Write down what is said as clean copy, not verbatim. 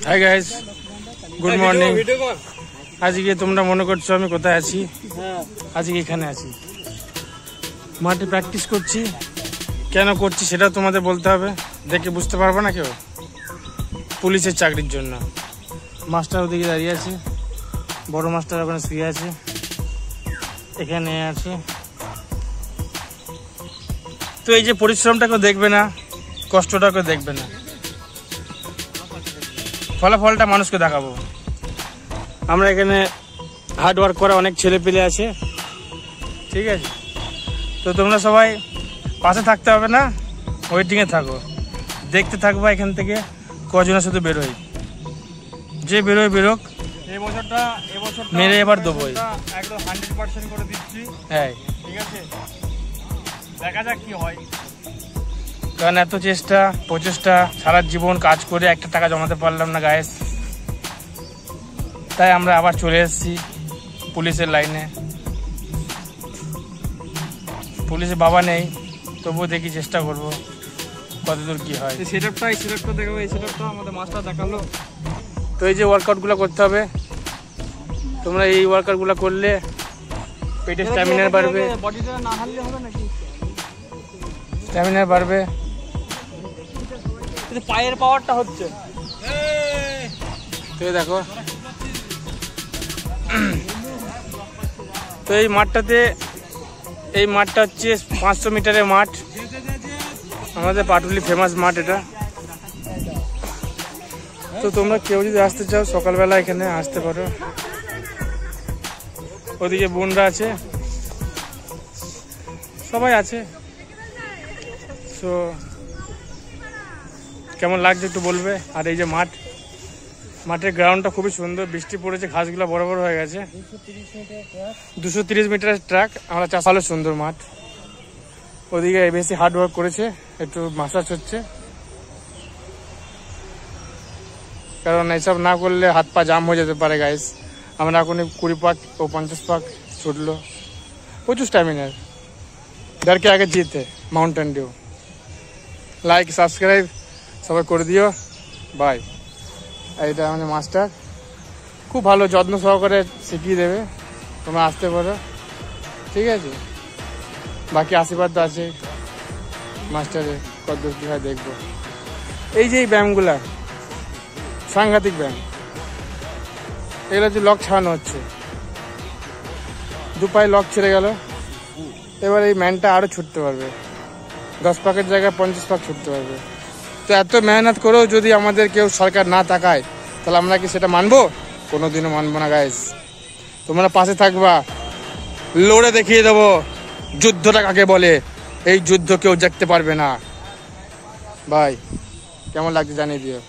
Hi guys, good morning. আজকে তোমরা মনে করছো আমি কোথায় আছি? আজকে এখানে আছি, মাঠে প্র্যাকটিস করছি। কেন করছি সেটা তোমাদের বলতে হবে, দেখে বুঝতে পারবে না কেউ। পুলিশের চাকরির জন্য। মাস্টার ওদিকে দাঁড়িয়ে আছে, বড় মাস্টার ওখানে শুয়ে আছে, এখানে আছে। তো এই যে পরিশ্রমটাকে দেখবে না, কষ্টটাকে দেখবে না, ফলাফলটা মানুষকে দেখাবো। আমরা এখানে হার্ড ওয়ার্ক করা অনেক ছেলে পেলে আছে, ঠিক আছে? তো তোমরা সবাই পাশে থাকতে হবে না, ওয়েটিংয়ে থাকো, দেখতে থাকবো এখান থেকে কজনে শুধু বেরোয়। যে বেরোয় বেরোক, এবছরটা মেরে এবার দেবোই, একদম 100% করে দিচ্ছি। হ্যাঁ, ঠিক আছে, দেখা যাক কি হয়। কারণ এত চেষ্টা প্রচেষ্টা, সারা জীবন কাজ করে একটা টাকা জমাতে পারলাম না গায়েস, তাই আমরা আবার চলে এসেছি পুলিশের লাইনে। পুলিশের বাবা নেই, তবুও দেখি চেষ্টা করব কতদূর কি হয়। এই সেটআপটা দেখাবো, এই সেটআপটা আমাদের মাস্টার দেখালো। তো এই যে ওয়ার্কআউটগুলো করতে হবে, তোমরা এই ওয়ার্কআউটগুলো করলে পেটের স্ট্যামিনা বাড়বে, বডিটা না হারলে হবে নাকি? স্ট্যামিনা বাড়বে। পায়ের পাওয়ারটা হচ্ছে। তো দেখো, তো এই মাঠটাতে, এই মাঠটা হচ্ছে 500 মিটারের মাঠ, আমাদের পাটুলি ফেমাস মাঠ এটা। তো তোমরা কেউ যদি আসতে চাও সকালবেলা এখানে আসতে পারো। ওদিকে বোনরা আছে, সবাই আছে। তো কেমন লাগছে একটু বলবে। আর এই যে মাঠের গ্রাউন্ডটা খুবই সুন্দর, বৃষ্টি পড়েছে, ঘাসগুলো বড় বড় হয়ে গেছে। 230 মিটারের ট্র্যাক, আমরা চাষ, ভালো সুন্দর মাঠ। ওদিকে বেশি হার্ড ওয়ার্ক করেছে, একটু মাসাজ হচ্ছে, কারণ এইসব না করলে হাত পা জাম হয়ে যেতে পারে গাইস। আমরা এখন 20 পাক ও 50 পাক ছুটলো, প্রচুর স্ট্যামিনার। যারকে আগে জিতে মাউন্টেন ডিউ। লাইক সাবস্ক্রাইব সবাই করে দিও, বাই। এইটা আমাদের মাস্টার, খুব ভালো যত্ন সহকারে শিখিয়ে দেবে, তোমরা আসতে পারো, ঠিক আছে? বাকি আশীর্বাদ তো আছে মাস্টারের, কত কি হয় দেখবো। এই যে এই ব্যায়ামগুলা সাংঘাতিক ব্যায়াম, এগুলো যে লক ছাড়ানো হচ্ছে, 2 পায়ে লক ছেড়ে গেল। এবার এই ম্যানটা আরো ছুটতে পারবে, 10 পাকের জায়গায় 50 পাক ছুটতে পারবে। তো এত মেহনত করেও যদি আমাদের কেউ সরকার না তাকায়, তাহলে আমরা কি সেটা মানবো? কোনোদিনও মানবো না গাইস। তোমরা পাশে থাকবা, লড়ে দেখিয়ে দেবো যুদ্ধটা কাকে বলে। এই যুদ্ধ কেউ দেখতে পারবে না। ভাই কেমন লাগছে জানিয়ে দিও।